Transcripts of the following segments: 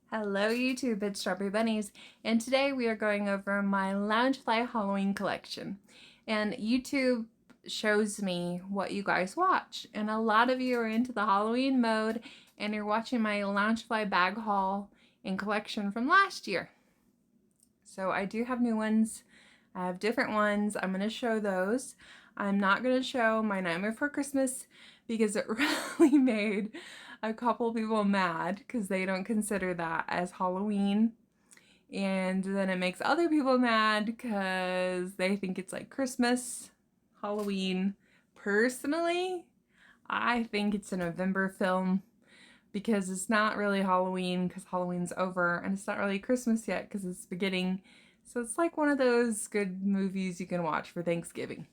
Hello YouTube, it's Strawberry Bunnies, and today we are going over my Loungefly Halloween collection. And YouTube shows me what you guys watch, and a lot of you are into the Halloween mode, and you're watching my Loungefly bag haul and collection from last year. So I do have new ones. I have different ones. I'm going to show those. I'm not going to show my Nightmare Before Christmas because it really made a couple people mad because they don't consider that as Halloween. And then it makes other people mad because they think it's like Christmas, Halloween. Personally, I think it's a November film because it's not really Halloween because Halloween's over, and it's not really Christmas yet because it's beginning. So it's like one of those good movies you can watch for Thanksgiving.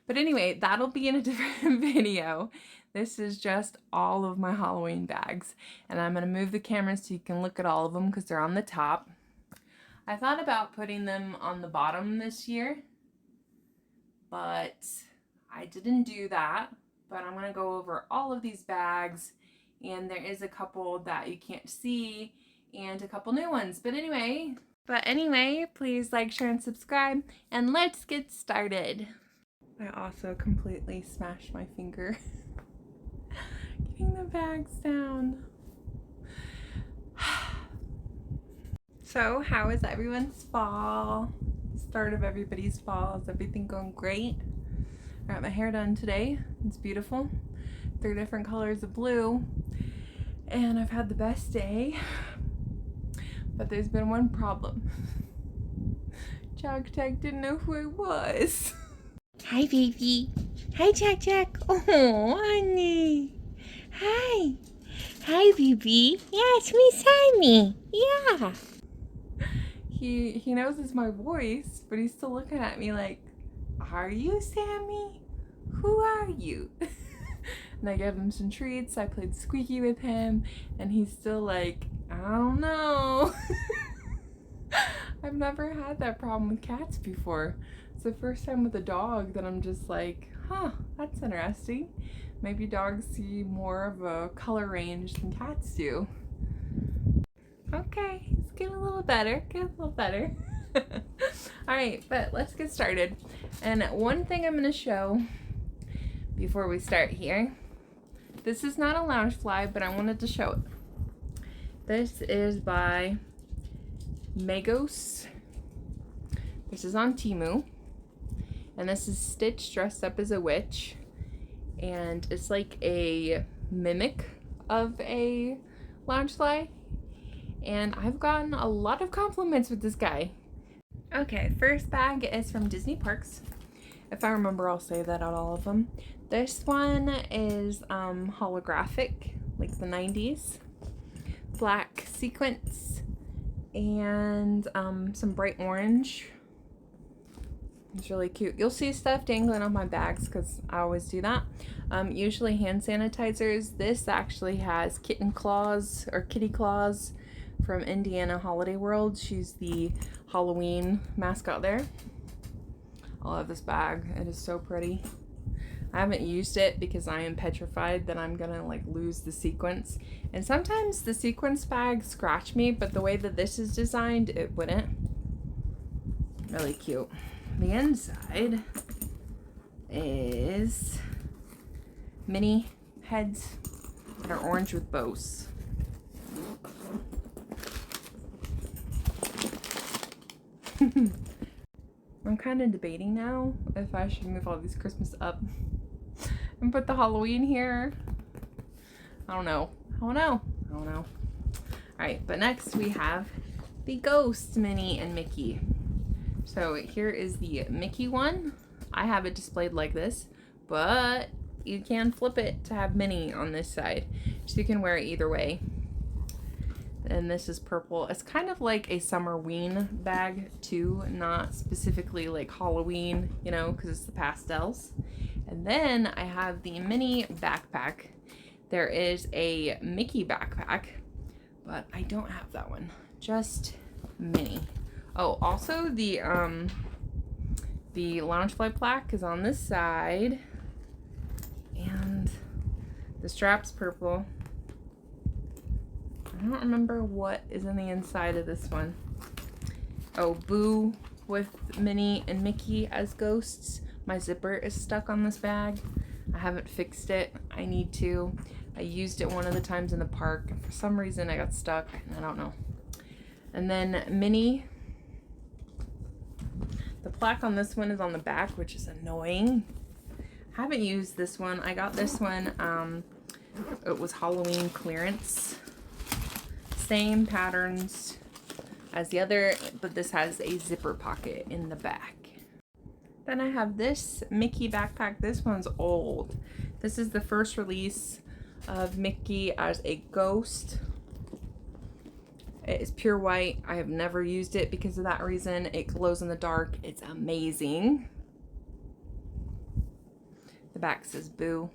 But anyway, that'll be in a different video. This is just all of my Halloween bags. And I'm going to move the camera so you can look at all of them because they're on the top. I thought about putting them on the bottom this year, but I didn't do that. But I'm going to go over all of these bags, and there is a couple that you can't see and a couple new ones. But anyway, please like, share, and subscribe, and let's get started. I also completely smashed my finger getting the bags down. So, how is everyone's fall? Start of everybody's fall. Is everything going great? I got my hair done today. It's beautiful. 3 different colors of blue. And I've had the best day. But there's been one problem. Jack didn't know who I was. Hi, baby. Hi, Jack. Oh, honey. Hi. Hi, baby. Yeah, it's me, Sammy. Yeah. He knows it's my voice, but he's still looking at me like, are you Sammy? Who are you? And I gave him some treats. I played squeaky with him, and he's still like, I don't know. I've never had that problem with cats before. It's the first time with a dog that I'm just like, huh, that's interesting. Maybe dogs see more of a color range than cats do. Okay, it's getting a little better. Alright, but let's get started. And one thing I'm going to show before we start here. This is not a Loungefly, but I wanted to show it. This is by Megos. This is on Temu. And this is Stitch dressed up as a witch. And it's like a mimic of a Loungefly. And I've gotten a lot of compliments with this guy. Okay, first bag is from Disney Parks. If I remember, I'll say that on all of them. This one is holographic, like the 90s. Black sequins and some bright orange. It's really cute. You'll see stuff dangling on my bags because I always do that. Usually hand sanitizers. This actually has kitten claws or kitty claws from Indiana Holiday World. She's the Halloween mascot there. I love this bag. It is so pretty. I haven't used it because I am petrified that I'm gonna like lose the sequence. And sometimes the sequence bags scratch me, but the way that this is designed, it wouldn't. Really cute. The inside is mini heads that are orange with bows. I'm kind of debating now if I should move all these Christmas up and put the Halloween here. I don't know. Alright, but next we have the Ghost, Minnie, and Mickey. So here is the Mickey one. I have it displayed like this, but you can flip it to have Minnie on this side. So you can wear it either way. And this is purple. It's kind of like a summerween bag too, not specifically like Halloween, you know, because it's the pastels. And then I have the mini backpack. There is a Mickey backpack, but I don't have that one. Just Minnie. Oh, also the Loungefly plaque is on this side, and the strap's purple. I don't remember what is in the inside of this one. Oh, Boo with Minnie and Mickey as ghosts. My zipper is stuck on this bag. I haven't fixed it. I need to. I used it one of the times in the park, and for some reason I got stuck. I don't know. And then Minnie. The plaque on this one is on the back, which is annoying. I haven't used this one. I got this one. It was Halloween clearance. Same patterns as the other, but this has a zipper pocket in the back. Then I have this Mickey backpack. This one's old. This is the first release of Mickey as a ghost. It is pure white. I have never used it because of that reason. It glows in the dark. It's amazing. The back says Boo.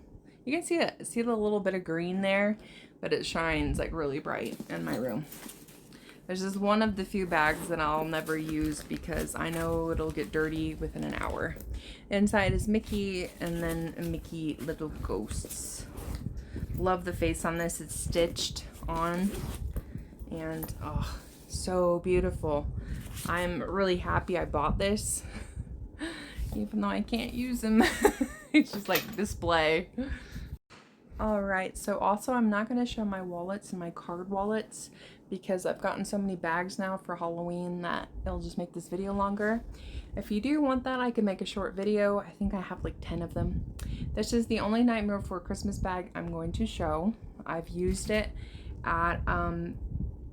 You can see it. See the little bit of green there, but it shines like really bright in my room. There's just one of the few bags that I'll never use because I know it'll get dirty within an hour. Inside is Mickey and then Mickey little ghosts. Love the face on this. It's stitched on and oh, so beautiful. I'm really happy I bought this even though I can't use them. It's just like display. Alright, so also I'm not going to show my wallets and my card wallets because I've gotten so many bags now for Halloween that it'll just make this video longer. If you do want that, I can make a short video. I think I have like 10 of them. This is the only Nightmare Before Christmas bag I'm going to show. I've used it at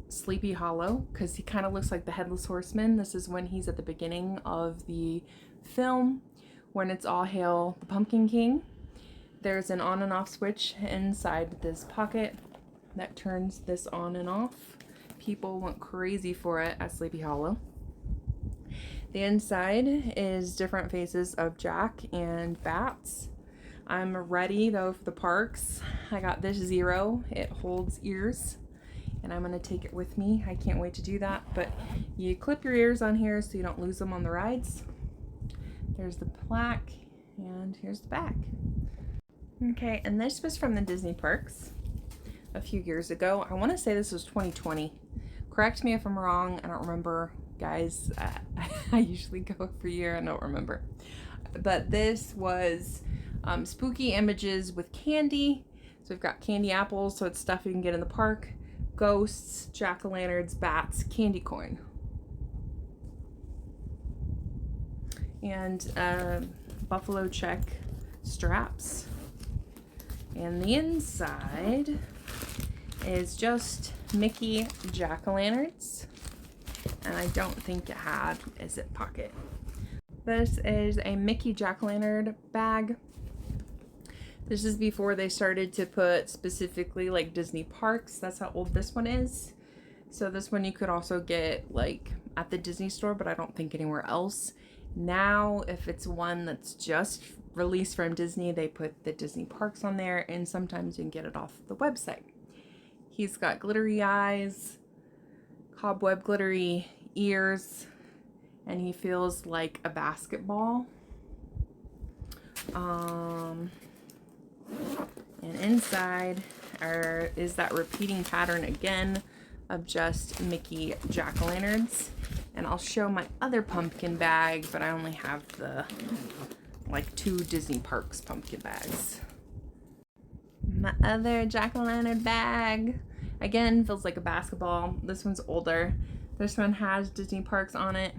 Sleepy Hollow because he kind of looks like the Headless Horseman. This is when he's at the beginning of the film when it's all hail the Pumpkin King. There's an on and off switch inside this pocket that turns this on and off. People went crazy for it at Sleepy Hollow. The inside is different faces of Jack and bats. I'm ready though for the parks. I got this Zero. It holds ears and I'm gonna take it with me. I can't wait to do that, but you clip your ears on here so you don't lose them on the rides. There's the plaque and here's the back. Okay, and this was from the Disney parks a few years ago. I want to say this was 2020. Correct me if I'm wrong. I don't remember, guys. I usually go every year. I don't remember. But this was spooky images with candy. So we've got candy apples, so it's stuff you can get in the park. Ghosts, jack-o'-lanterns, bats, candy corn. And buffalo check straps. And the inside is just Mickey jack-o'-lanterns. And I don't think it had a zip pocket. This is a Mickey jack-o'-lantern bag. This is before they started to put specifically like Disney parks. That's how old this one is. So this one you could also get like at the Disney store, but I don't think anywhere else. Now, if it's one that's just released from Disney, they put the Disney parks on there, and sometimes you can get it off the website. He's got glittery eyes, cobweb glittery ears, and he feels like a basketball. And inside is that repeating pattern again of just Mickey jack-o'-lanterns. And I'll show my other pumpkin bag, but I only have the like 2 Disney parks pumpkin bags. My other jack-o'-lantern bag again feels like a basketball. This one's older. This one has Disney parks on it.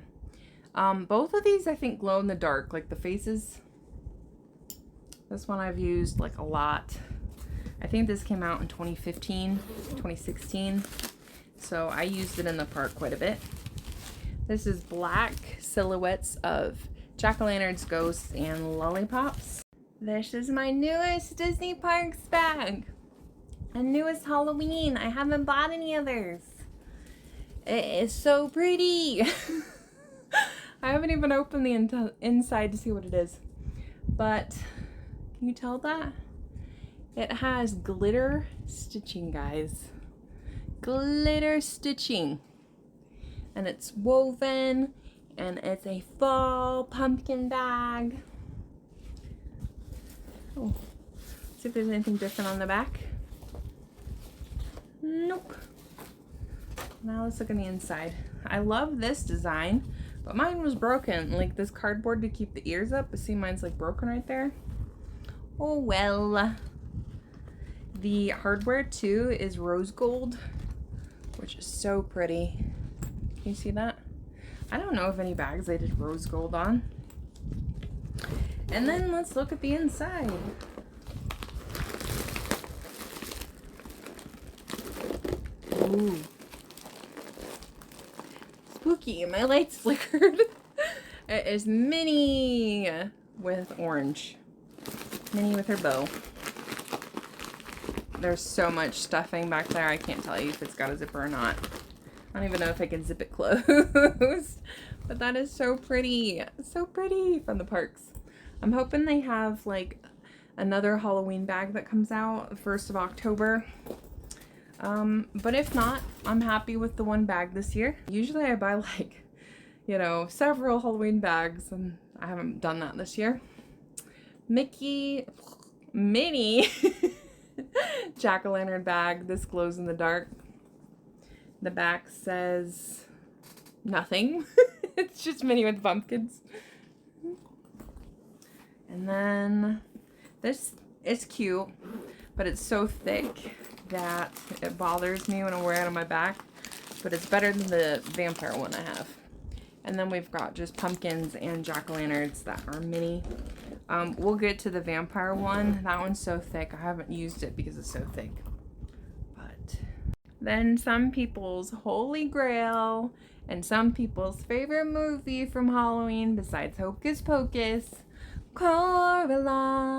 Both of these I think glow in the dark, like the faces. This one I've used like a lot. I think this came out in 2015, 2016. So I used it in the park quite a bit. This is black silhouettes of jack-o'-lanterns, ghosts, and lollipops. This is my newest Disney Parks bag. And newest Halloween. I haven't bought any others. It is so pretty. I haven't even opened the inside to see what it is. But can you tell that? It has glitter stitching, guys. Glitter stitching. And it's woven, and it's a fall pumpkin bag. Oh, see if there's anything different on the back. Nope. Now let's look on the inside. I love this design, but mine was broken. Like this cardboard to keep the ears up, but see mine's like broken right there. Oh well. The hardware too is rose gold, which is so pretty. Can you see that? I don't know if any bags they did rose gold on. And then let's look at the inside. Ooh. Spooky, my lights flickered. It is Minnie with orange. Minnie with her bow. There's so much stuffing back there, I can't tell you if it's got a zipper or not. I don't even know if I can zip it closed. But that is so pretty. So pretty from the parks. I'm hoping they have like another Halloween bag that comes out 1st of October. But if not, I'm happy with the one bag this year. Usually I buy like, you know, several Halloween bags, and I haven't done that this year. Minnie jack-o'-lantern bag. This glows in the dark. The back says nothing. It's just Minnie with pumpkins. And then this is cute, but it's so thick that it bothers me when I wear it on my back, but it's better than the vampire one I have. And then we've got just pumpkins and jack-o'-lanterns that are mini. We'll get to the vampire one. That one's so thick. I haven't used it because it's so thick. But then some people's holy grail and some people's favorite movie from Halloween besides Hocus Pocus, Coraline.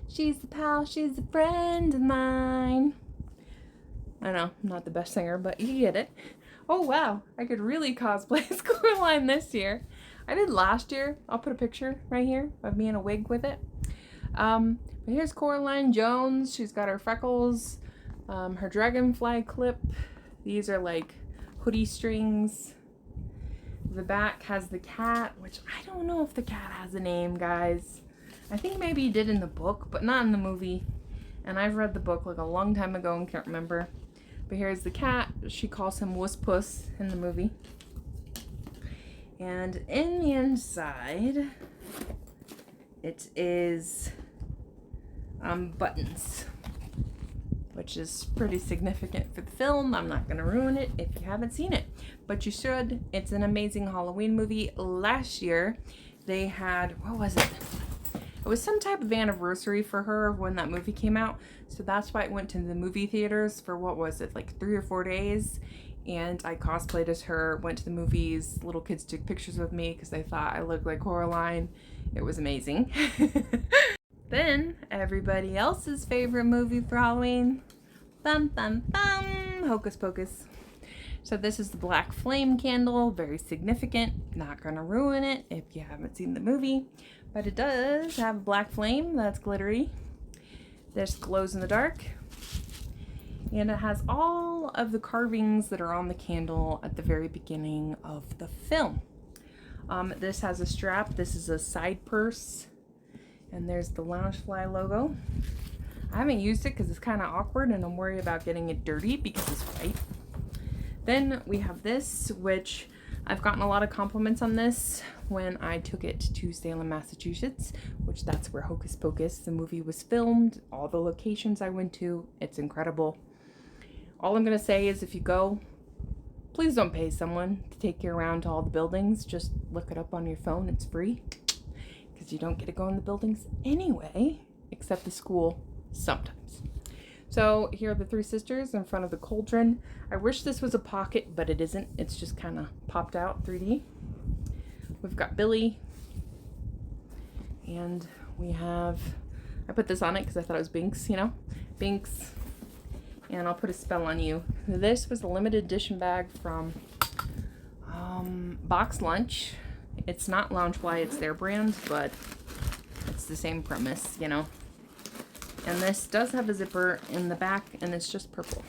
She's a pal, she's a friend of mine. I know, I'm not the best singer, but you get it. Oh wow, I could really cosplay as Coraline this year. I did last year. I'll put a picture right here of me in a wig with it. But here's Coraline Jones. She's got her freckles, her dragonfly clip. These are like hoodie strings. The back has the cat, which I don't know if the cat has a name, guys. I think maybe he did in the book, but not in the movie. And I've read the book like a long time ago and can't remember. But here's the cat. She calls him Wuss Puss in the movie. And in the inside, it is buttons, which is pretty significant for the film. I'm not going to ruin it if you haven't seen it, but you should. It's an amazing Halloween movie. Last year, they had, what was it? It was some type of anniversary for her when that movie came out. So that's why it went to the movie theaters for, what was it, like 3 or 4 days. And I cosplayed as her, went to the movies. Little kids took pictures with me because they thought I looked like Coraline. It was amazing. Then, everybody else's favorite movie for Halloween. Bum, bum, bum. Hocus Pocus. So this is the black flame candle. Very significant. Not gonna ruin it if you haven't seen the movie. But it does have a black flame that's glittery. This glows in the dark. And it has all of the carvings that are on the candle at the very beginning of the film. This has a strap. This is a side purse. And there's the Loungefly logo. I haven't used it because it's kind of awkward and I'm worried about getting it dirty because it's white. Then we have this, which I've gotten a lot of compliments on this when I took it to Salem, Massachusetts, which that's where Hocus Pocus, the movie, was filmed. All the locations I went to, it's incredible. All I'm going to say is if you go, please don't pay someone to take you around to all the buildings. Just look it up on your phone. It's free because you don't get to go in the buildings anyway, except the school sometimes. So here are the three sisters in front of the Cauldron. I wish this was a pocket, but it isn't. It's just kind of popped out 3D. We've got Billy. And we have, I put this on it because I thought it was Binks, you know, Binks. And I'll put a spell on you. This was a limited edition bag from Box Lunch. It's not Loungefly, it's their brand, but it's the same premise, you know. And this does have a zipper in the back, and it's just purple.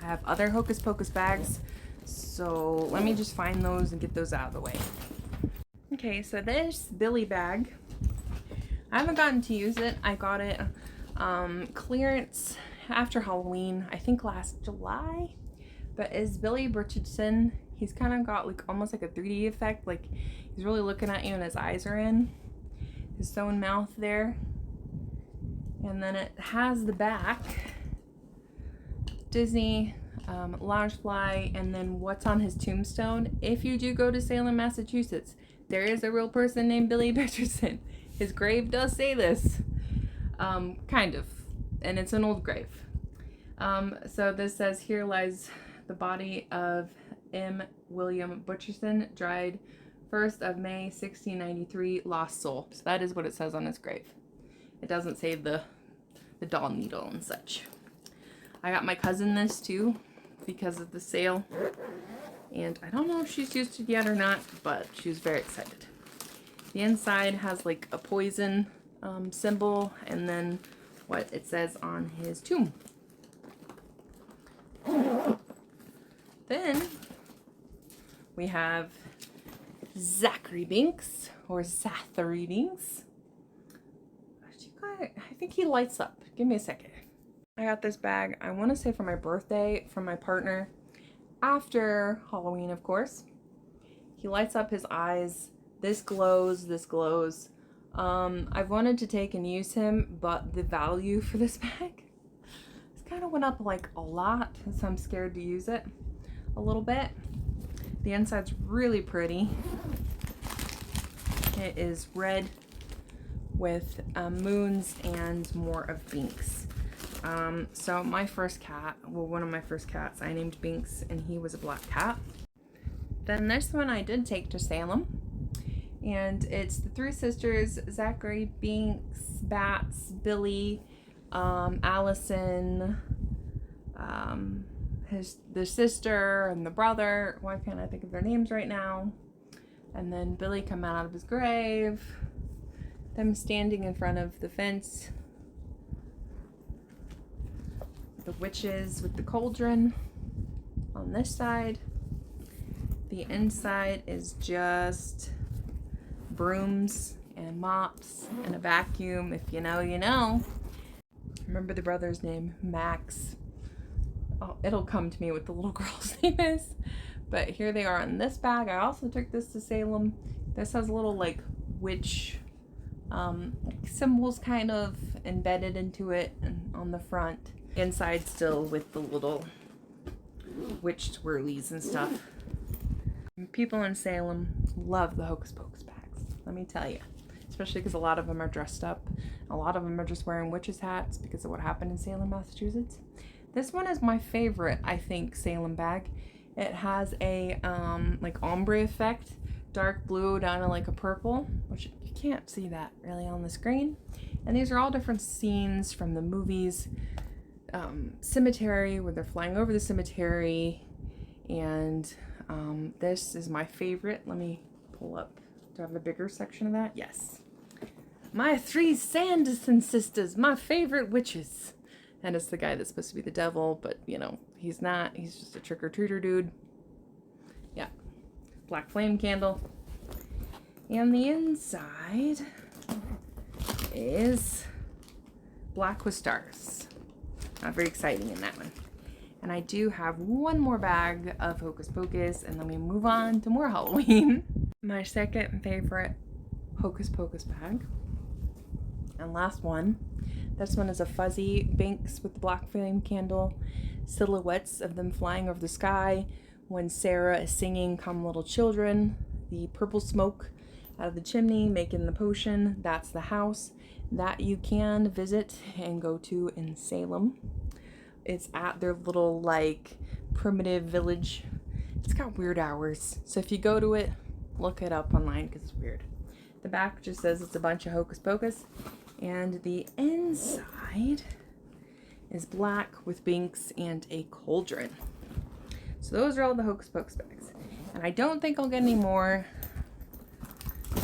I have other Hocus Pocus bags, so let me just find those and get those out of the way. Okay, so this Billy bag, I haven't gotten to use it. I got it clearance after Halloween, I think last July, But as Billy Richardson, he's kind of got like almost like a 3D effect. Like he's really looking at you and his eyes are in his sewn mouth there. And then it has the back, Disney, Loungefly, and then what's on his tombstone. If you do go to Salem, Massachusetts, there is a real person named Billy Richardson. His grave does say this, kind of, and it's an old grave. So this says, here lies the body of M. William Butcherson, died 1st of May, 1693, lost soul. So that is what it says on his grave. It doesn't say the doll needle and such. I got my cousin this too because of the sale. And I don't know if she's used it yet or not, but she was very excited. The inside has like a poison symbol and then what it says on his tomb. Then we have Zachary Binks, or Zachary Binks. I think he lights up. Give me a second. I got this bag, I want to say for my birthday, from my partner. After Halloween, of course. He lights up his eyes. This glows, this glows. I've wanted to take and use him, but the value for this bag kind of went up like a lot, so I'm scared to use it a little bit. The inside's really pretty. It is red with moons and more of Binks. So my first cat, well, one of my first cats, I named Binks, and he was a black cat. Then this one I did take to Salem, and it's the three sisters, Zachary, Binks, Bats, Billy, Allison, the sister and the brother. Why can't I think of their names right now? And then Billy come out of his grave. Them standing in front of the fence. The witches with the cauldron on this side. The inside is just brooms and mops and a vacuum. If you know, you know. Remember the brother's name, Max. Oh, it'll come to me what the little girl's name is. But here they are in this bag. I also took this to Salem. This has a little like witch symbols kind of embedded into it and on the front. Inside still with the little witch twirlies and stuff. People in Salem love the Hocus Pocus bags, let me tell you. Especially because a lot of them are dressed up. A lot of them are just wearing witches' hats because of what happened in Salem, Massachusetts. This one is my favorite, I think, Salem bag. It has a like ombre effect, dark blue down to like a purple, which you can't see that really on the screen. And these are all different scenes from the movies. Cemetery, where they're flying over the cemetery, and this is my favorite. Let me pull up. Do I have a bigger section of that? Yes. My three Sanderson sisters, my favorite witches. And it's the guy that's supposed to be the devil, but you know, he's not. He's just a trick-or-treater dude. Yeah. Black flame candle. And the inside is black with stars. Not very exciting in that one. And I do have one more bag of Hocus Pocus, and then we move on to more Halloween. My second favorite Hocus Pocus bag. And last one. This one is a fuzzy Binks with the black flame candle. Silhouettes of them flying over the sky. When Sarah is singing Come Little Children. The purple smoke out of the chimney making the potion. That's the house that you can visit and go to in Salem. It's at their little like primitive village. It's got weird hours, so if you go to it, look it up online because it's weird. The back just says it's a bunch of Hocus Pocus, and the inside is black with Binks and a cauldron. So those are all the Hocus Pocus bags, and I don't think I'll get any more,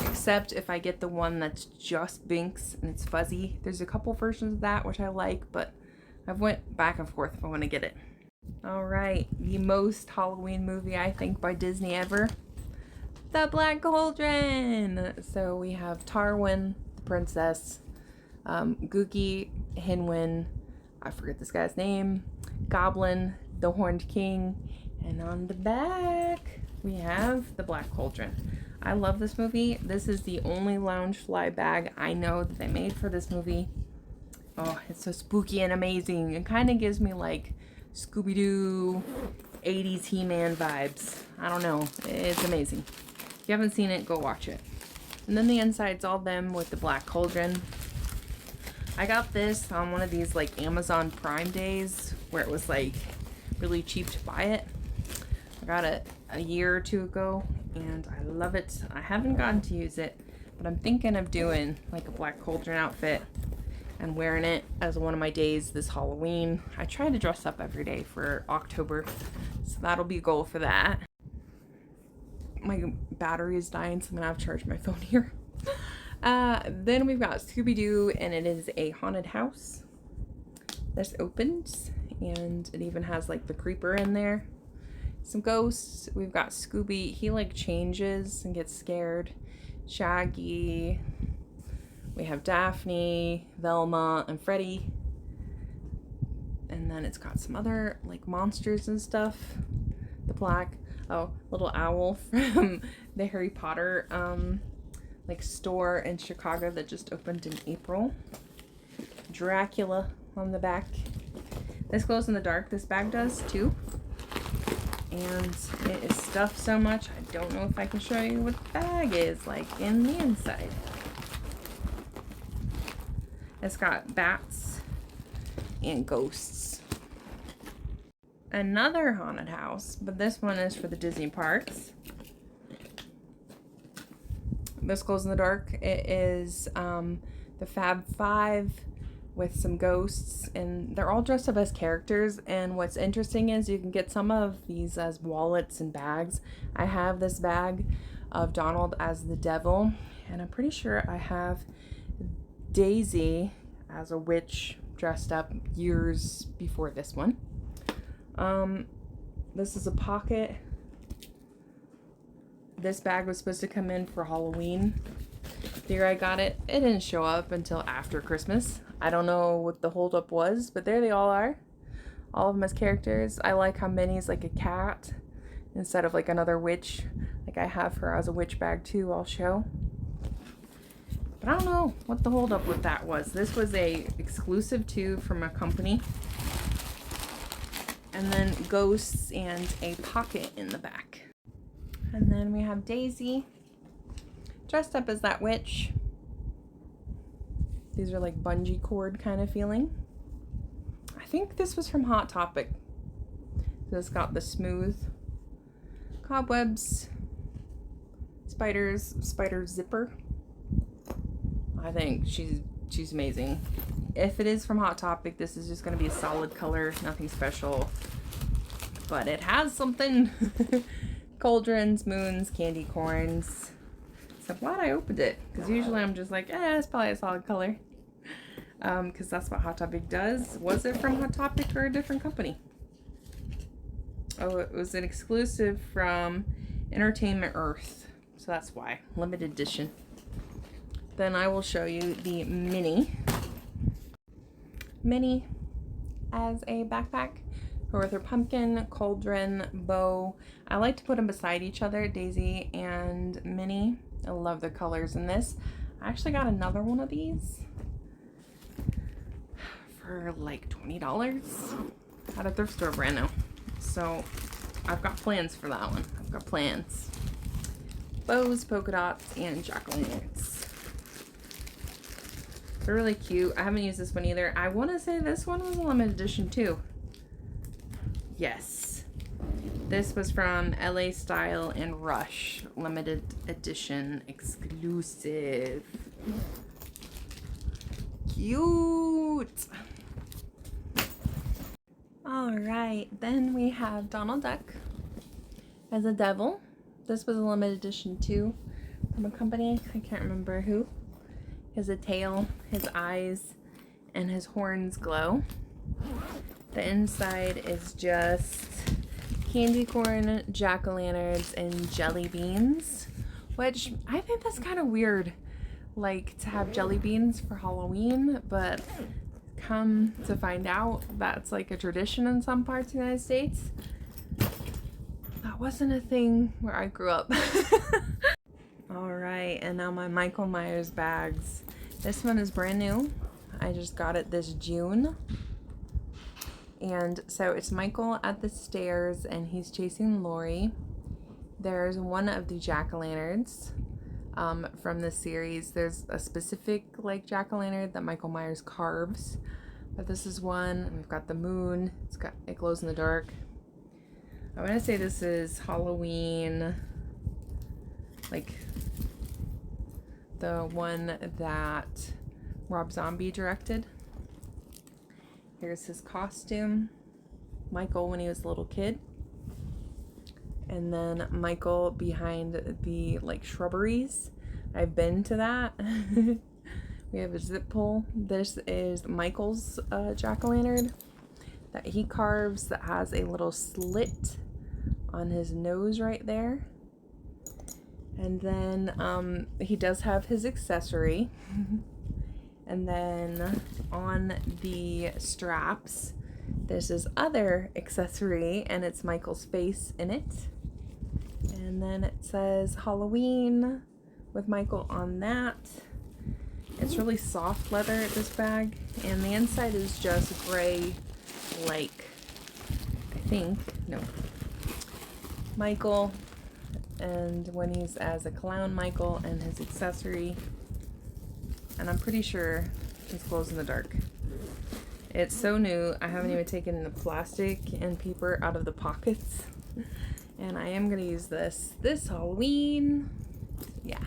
except if I get the one that's just Binks and it's fuzzy. There's a couple versions of that which I like, but I've went back and forth if I want to get it. All right, the most Halloween movie I think by Disney ever, The Black Cauldron. So we have Tarwin, the princess, Gookie, Hinwin, I forget this guy's name, Goblin, the Horned King. And on the back, we have the Black Cauldron. I love this movie. This is the only Loungefly bag I know that they made for this movie. Oh, it's so spooky and amazing. It kind of gives me like Scooby-Doo, 80s He-Man vibes. I don't know. It's amazing. If you haven't seen it, go watch it. And then the inside's all them with the Black Cauldron. I got this on one of these like Amazon Prime days where it was like really cheap to buy it. I got it a year or two ago and I love it. I haven't gotten to use it, but I'm thinking of doing like a Black Cauldron outfit and wearing it as one of my days this Halloween. I try to dress up every day for October, so that'll be a goal for that. My battery is dying, so I'm gonna have to charge my phone here. Then we've got Scooby-Doo, and it is a haunted house. This opens, and it even has like the creeper in there. Some ghosts. We've got Scooby. He like changes and gets scared. Shaggy. We have Daphne, Velma, and Freddy. And then it's got some other like monsters and stuff. The black, little owl from the Harry Potter like store in Chicago that just opened in April. Dracula on the back. This glows in the dark. This bag does too. And it is stuffed so much, I don't know if I can show you what the bag is like in the inside. It's got bats and ghosts. Another haunted house, but this one is for the Disney parks. This glows in the dark. It is the Fab Five with some ghosts, and they're all dressed up as characters. And what's interesting is you can get some of these as wallets and bags. I have this bag of Donald as the devil, and I'm pretty sure I have Daisy as a witch dressed up years before this one. This is a pocket. This bag was supposed to come in for Halloween. The year I got it, it didn't show up until after Christmas. I don't know what the holdup was, but there they all are. All of them as characters. I like how Minnie's like a cat instead of like another witch. Like I have her as a witch bag too, I'll show. But I don't know what the holdup with that was. This was a exclusive too from a company. And then ghosts and a pocket in the back. And then we have Daisy dressed up as that witch. These are like bungee cord kind of feeling. I think this was from Hot Topic. So it's got the smooth cobwebs, spiders, spider zipper. I think she's amazing. If it is from Hot Topic, this is just going to be a solid color, nothing special. But it has something. Cauldrons, moons, candy corns. So I'm glad I opened it, because usually I'm just like, it's probably a solid color. Because that's what Hot Topic does. Was it from Hot Topic or a different company? Oh, it was an exclusive from Entertainment Earth. So that's why. Limited edition. Then I will show you the Minnie. Minnie as a backpack. Her with her pumpkin, cauldron, bow. I like to put them beside each other, Daisy and Minnie. I love the colors in this. I actually got another one of these for like $20 at a thrift store brand new. So I've got plans for that one. I've got plans. Bows, polka dots, and jack-o'-lanterns. They're really cute. I haven't used this one either. I want to say this one was a limited edition too. Yes. This was from LA Style and Rush. Limited edition exclusive. Cute. Alright, then we have Donald Duck as a devil. This was a limited edition too from a company. I can't remember who. He has a tail, his eyes, and his horns glow. The inside is just candy corn, jack-o'-lanterns, and jelly beans, which I think that's kind of weird, like to have jelly beans for Halloween, but come to find out, that's like a tradition in some parts of the United States. That wasn't a thing where I grew up. Alright, and now my Michael Myers bags. This one is brand new. I just got it this June. And so it's Michael at the stairs and he's chasing Laurie. There's one of the jack-o'-lanterns from this series. There's a specific like jack-o'-lantern that Michael Myers carves. But this is one. We've got the moon. It glows in the dark. I want to say this is Halloween, like the one that Rob Zombie directed. Here's his costume, Michael when he was a little kid. And then Michael behind the like shrubberies. I've been to that. We have a zip pull. This is Michael's jack-o'-lantern that he carves that has a little slit on his nose right there. And then he does have his accessory. And then on the straps, there's his other accessory, and it's Michael's face in it. And then it says Halloween with Michael on that. It's really soft leather, this bag, and the inside is just gray, like, I think, no, Michael, and when he's as a clown Michael and his accessory, and I'm pretty sure it glows in the dark. It's so new, I haven't even taken the plastic and paper out of the pockets, and I am gonna use this Halloween. Yeah.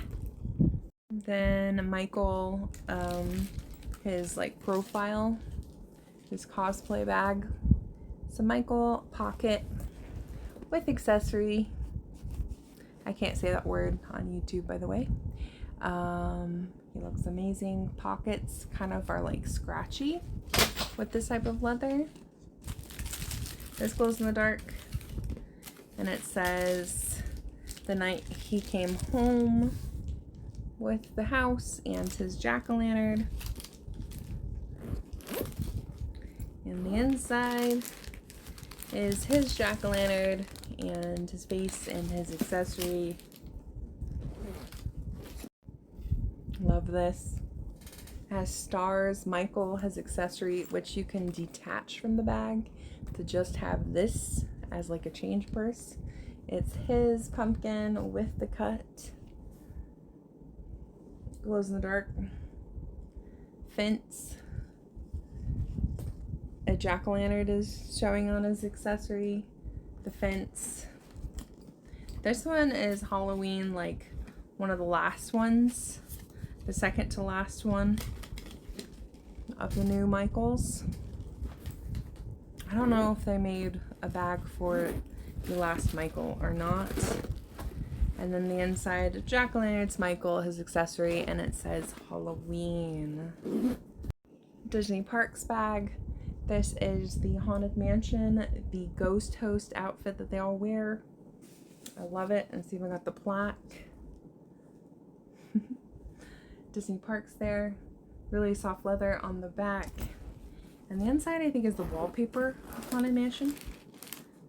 Then Michael, his like profile, his cosplay bag. So Michael pocket with accessory. I can't say that word on YouTube, by the way. He looks amazing. Pockets kind of are like scratchy with this type of leather. This glows in the dark. And it says the night he came home with the house and his jack-o'-lantern. And the inside is his jack-o'-lantern and his face and his accessory. Love this. It has stars. Michael has accessory, which you can detach from the bag to just have this as like a change purse. It's his pumpkin with the cut. Glows in the dark. Fence. A jack-o'-lantern is showing on his accessory. The fence. This one is Halloween, like one of the last ones. The second to last one of the new Michaels. I don't know if they made a bag for the last Michael or not. And then the inside, jack-o'-lantern's Michael, his accessory, and it says Halloween. Disney Parks bag. This is the Haunted Mansion, the Ghost Host outfit that they all wear. I love it. And see if I got the plaque. Disney Parks there. Really soft leather on the back. And the inside, I think, is the wallpaper of Haunted Mansion.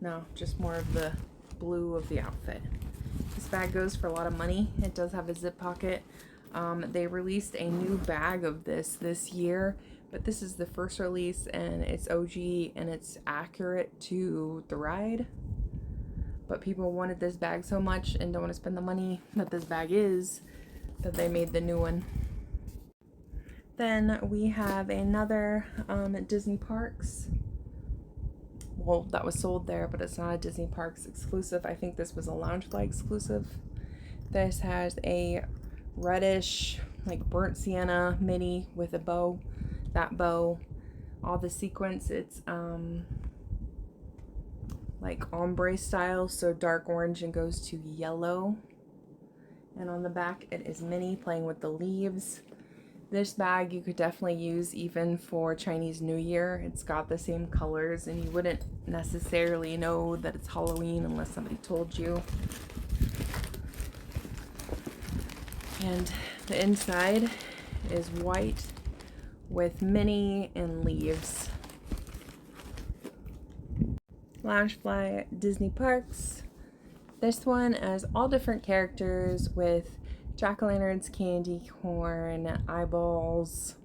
No, just more of the blue of the outfit. This bag goes for a lot of money. It does have a zip pocket. They released a new bag of this year, but this is the first release, and it's OG, and it's accurate to the ride. But people wanted this bag so much and don't want to spend the money that this bag is, that they made the new one. Then we have another Disney Parks. Well, that was sold there, but it's not a Disney Parks exclusive. I think this was a Loungefly exclusive. This has a reddish, like burnt sienna mini with a bow. That bow, all the sequins, it's like ombre style, so dark orange and goes to yellow. And on the back, it is Minnie playing with the leaves. This bag you could definitely use even for Chinese New Year. It's got the same colors, and you wouldn't necessarily know that it's Halloween unless somebody told you. And the inside is white with Minnie and Leaves. Loungefly Disney Parks. This one has all different characters with jack-o'-lanterns, candy corn, eyeballs,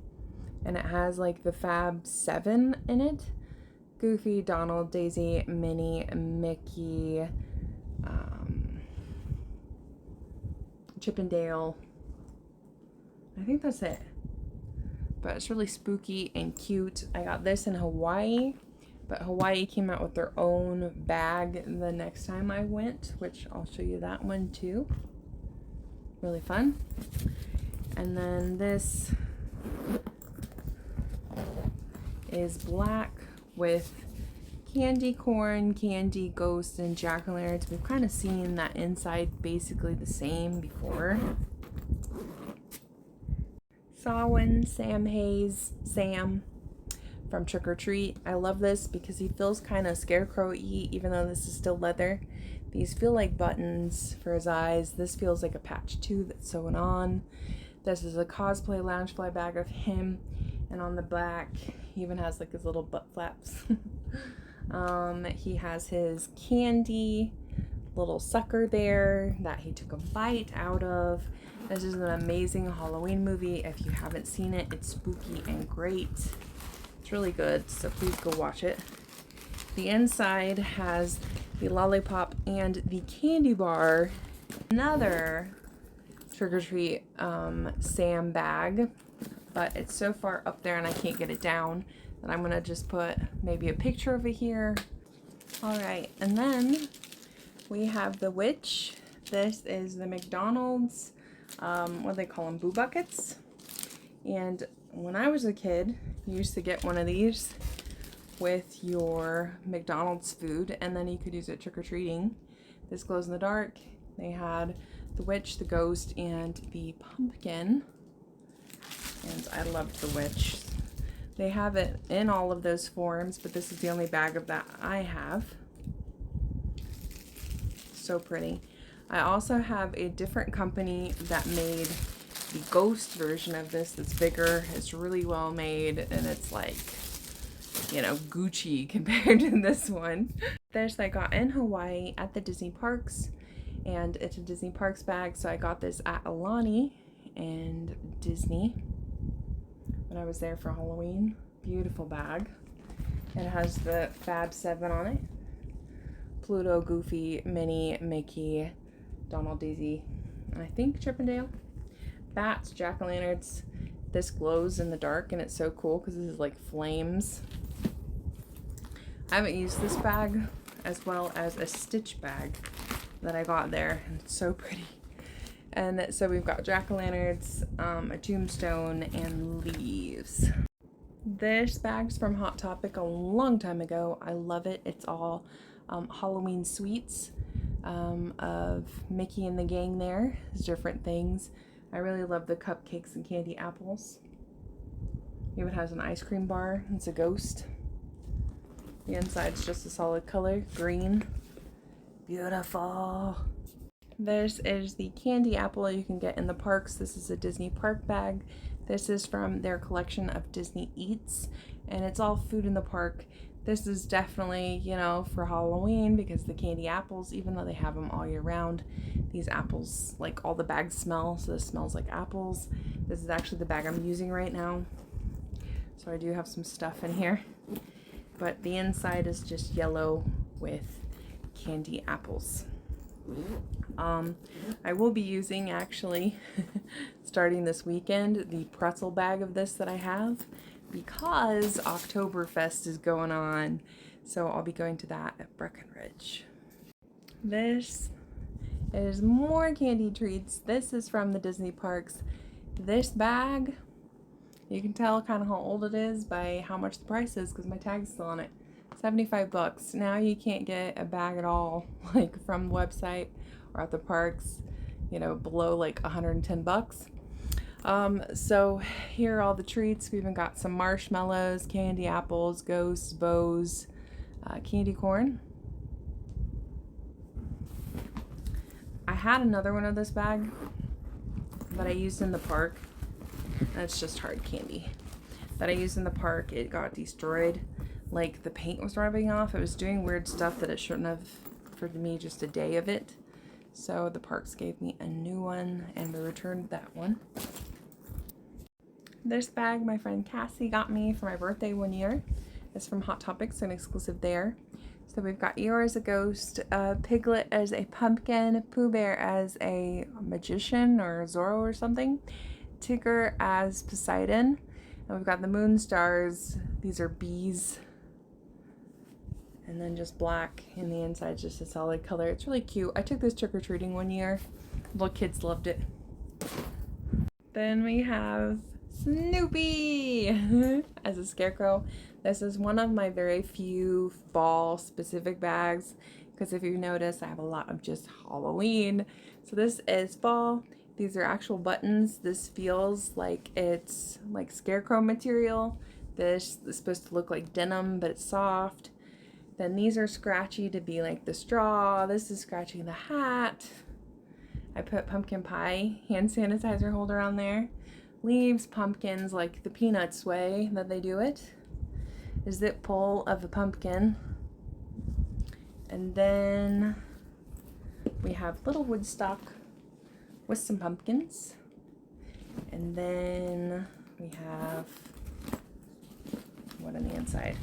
and it has like the Fab 7 in it. Goofy, Donald, Daisy, Minnie, Mickey, Chip and Dale. I think that's it. But it's really spooky and cute. I got this in Hawaii, but Hawaii came out with their own bag the next time I went, which I'll show you that one too. Really fun. And then this is black with candy corn, candy ghosts, and jack-o'-lanterns. We've kind of seen that inside basically the same before. Samhain, Sam Hayes, Sam from Trick or Treat. I love this because he feels kind of scarecrow-y, even though this is still leather. These feel like buttons for his eyes. This feels like a patch too that's sewn on. This is a cosplay Loungefly bag of him, and on the back he even has like his little butt flaps. He has his candy little sucker there that he took a bite out of. This is an amazing Halloween movie. If you haven't seen it, it's spooky and great. It's really good, so please go watch it. The inside has the lollipop and the candy bar. Another Trick or Treat Sam bag, but it's so far up there and I can't get it down that I'm gonna just put maybe a picture over here. All right, and then we have the witch. This is the McDonald's, what do they call them, boo buckets. And when I was a kid, you used to get one of these with your McDonald's food, and then you could use it trick-or-treating. This glows in the dark. They had the witch, the ghost, and the pumpkin. And I loved the witch. They have it in all of those forms, but this is the only bag of that I have. So pretty. I also have a different company that made the ghost version of this that's bigger. It's really well made, and it's like, you know, Gucci compared to this one. This I got in Hawaii at the Disney parks, and it's a Disney parks bag, so I got this at Alani and Disney when I was there for Halloween. Beautiful bag. It has the Fab 7 on it. Pluto, Goofy, Minnie, Mickey, Donald, Daisy, and I think Chip and Dale. Bats, jack-o'-lanterns. This glows in the dark, and it's so cool because this is like flames. I haven't used this bag, as well as a Stitch bag that I got there, and it's so pretty. And so we've got jack-o'-lanterns, a tombstone, and leaves. This bag's from Hot Topic a long time ago. I love it. It's all Halloween sweets of Mickey and the gang there. There's different things. I really love the cupcakes and candy apples. It even has an ice cream bar. It's a ghost. The inside's just a solid color, green. Beautiful. This is the candy apple you can get in the parks. This is a Disney park bag. This is from their collection of Disney Eats, and it's all food in the park. This is definitely, you know, for Halloween because the candy apples, even though they have them all year round, these apples, like all the bags smell, so this smells like apples. This is actually the bag I'm using right now. So I do have some stuff in here, but the inside is just yellow with candy apples. I will be using, actually, starting this weekend, the pretzel bag of this that I have, because Oktoberfest is going on, so I'll be going to that at Breckenridge. This is more candy treats. This is from the Disney parks. This bag, you can tell kind of how old it is by how much the price is because my tag's still on it. 75 bucks. Now you can't get a bag at all, like from the website or at the parks, you know, below like 110 bucks. So here are all the treats. We even got some marshmallows, candy apples, ghosts, bows, candy corn. I had another one of this bag that I used in the park. That's just hard candy. that I used in the park, it got destroyed. Like the paint was rubbing off. It was doing weird stuff that it shouldn't have for me just a day of it. So the parks gave me a new one and we returned that one. This bag my friend Cassie got me for my birthday one year. It's from Hot Topics, an exclusive there. So we've got Eeyore as a ghost, Piglet as a pumpkin, Pooh Bear as a magician or Zorro or something, Tigger as Poseidon, and we've got the moon stars. These are bees. And then just black, and the inside just a solid color. It's really cute. I took this trick-or-treating one year. Little kids loved it. Then we have Snoopy as a scarecrow. This is one of my very few fall specific bags, because if you notice, I have a lot of just Halloween. So this is fall. These are actual buttons. This feels like it's like scarecrow material. This is supposed to look like denim, but it's soft. Then these are scratchy to be like the straw. This is scratching the hat. I put pumpkin pie hand sanitizer holder on there. Leaves pumpkins like the Peanuts way that they do it. A zip pull of a pumpkin. And then we have little Woodstock with some pumpkins. And then we have, what on the inside?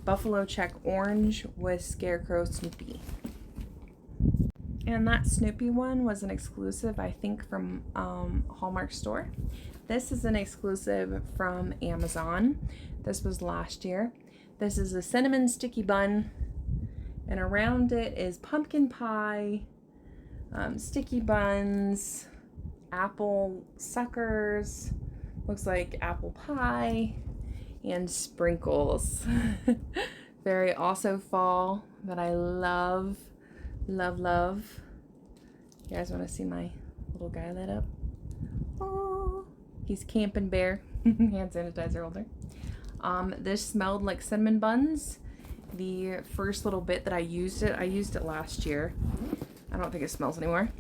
Buffalo check orange with Scarecrow Snoopy. And that Snoopy one was an exclusive, I think, from Hallmark store. This is an exclusive from Amazon. This was last year. This is a cinnamon sticky bun, and around it is pumpkin pie, sticky buns, apple suckers, looks like apple pie, and sprinkles. Very also fall, that I love, love, love. You guys want to see my little guy lit up? Oh, he's Camping Bear. Hand sanitizer holder. This smelled like cinnamon buns. The first little bit that I used it last year. I don't think it smells anymore.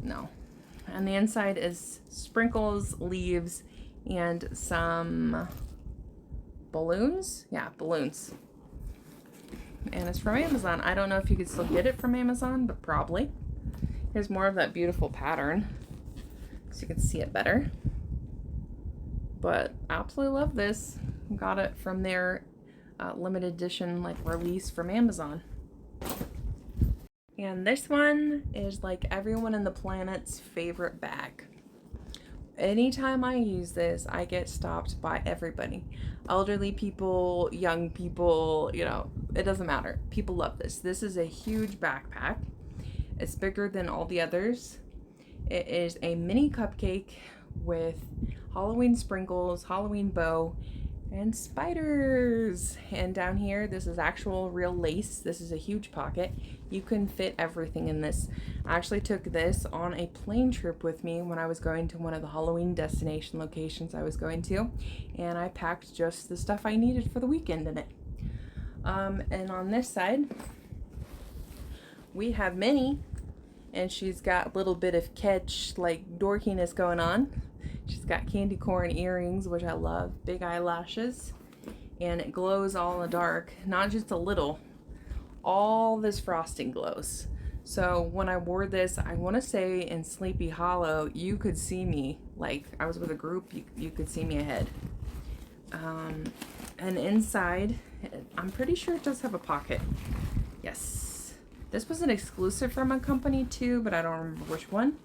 No. And the inside is sprinkles, leaves, and some balloons. Yeah, balloons. And it's from Amazon. I don't know if you could still get it from Amazon, but probably. Here's more of that beautiful pattern so you can see it better. But absolutely love this. Got it from their limited edition like release from Amazon. And this one is like everyone in the planet's favorite bag. Anytime I use this, I get stopped by everybody. Elderly people, young people, you know, it doesn't matter. People love this. This is a huge backpack. It's bigger than all the others. It is a mini cupcake with Halloween sprinkles, Halloween bow, and spiders. And down here, this is actual real lace. This is a huge pocket. You can fit everything in this. I actually took this on a plane trip with me when I was going to one of the Halloween destination locations I was going to, and I packed just the stuff I needed for the weekend in it. And on this side, we have Minnie, and she's got a little bit of catch, like dorkiness going on. She's got candy corn earrings, which I love, big eyelashes, and it glows all in the dark, not just a little. All this frosting glows. So when I wore this, I want to say in Sleepy Hollow, you could see me, like I was with a group, you could see me ahead. And inside, I'm pretty sure it does have a pocket. Yes. This was an exclusive from a company too, but I don't remember which one.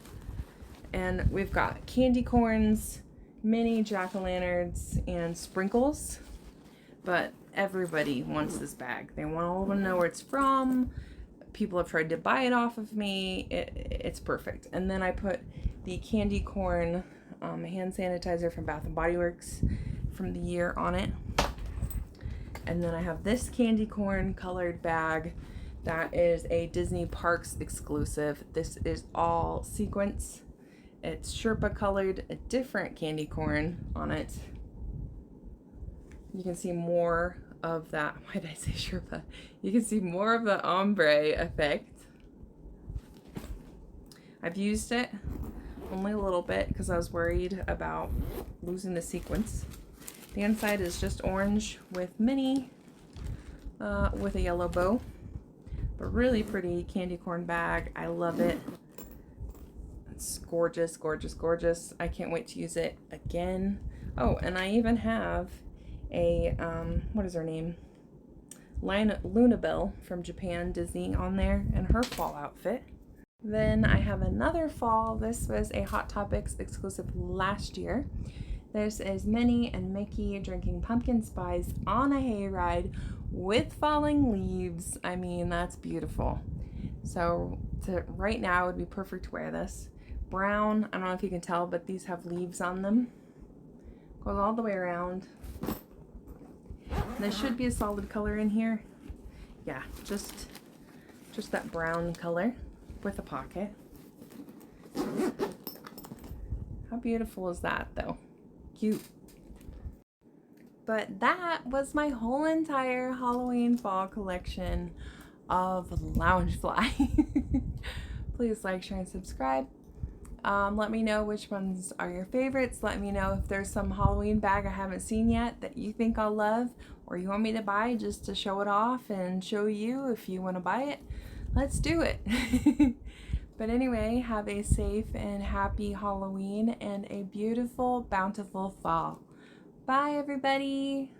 And we've got candy corns, mini jack-o'-lanterns, and sprinkles. But everybody wants this bag. They want all to know where it's from. People have tried to buy it off of me. It's perfect. And then I put the candy corn hand sanitizer from Bath & Body Works from the year on it. And then I have this candy corn colored bag that is a Disney Parks exclusive. This is all sequins. It's Sherpa colored, a different candy corn on it. You can see more of that. Why did I say Sherpa? You can see more of the ombre effect. I've used it only a little bit because I was worried about losing the sequins. The inside is just orange with Minnie with a yellow bow. But really pretty candy corn bag. I love it. It's gorgeous, gorgeous, gorgeous. I can't wait to use it again. Oh, and I even have a, what is her name? Lunabelle from Japan Disney on there and her fall outfit. Then I have another fall. This was a Hot Topics exclusive last year. This is Minnie and Mickey drinking pumpkin spice on a hayride with falling leaves. I mean, that's beautiful. So right now would be perfect to wear this. Brown, I don't know if you can tell, but these have leaves on them. Goes all the way around. There should be a solid color in here. Yeah, just that brown color with a pocket. How beautiful is that though? Cute. But that was my whole entire Halloween fall collection of Loungefly. Please like, share, and subscribe. Let me know which ones are your favorites. Let me know if there's some Halloween bag I haven't seen yet that you think I'll love or you want me to buy just to show it off and show you if you want to buy it. Let's do it. But anyway, have a safe and happy Halloween and a beautiful, bountiful fall. Bye, everybody.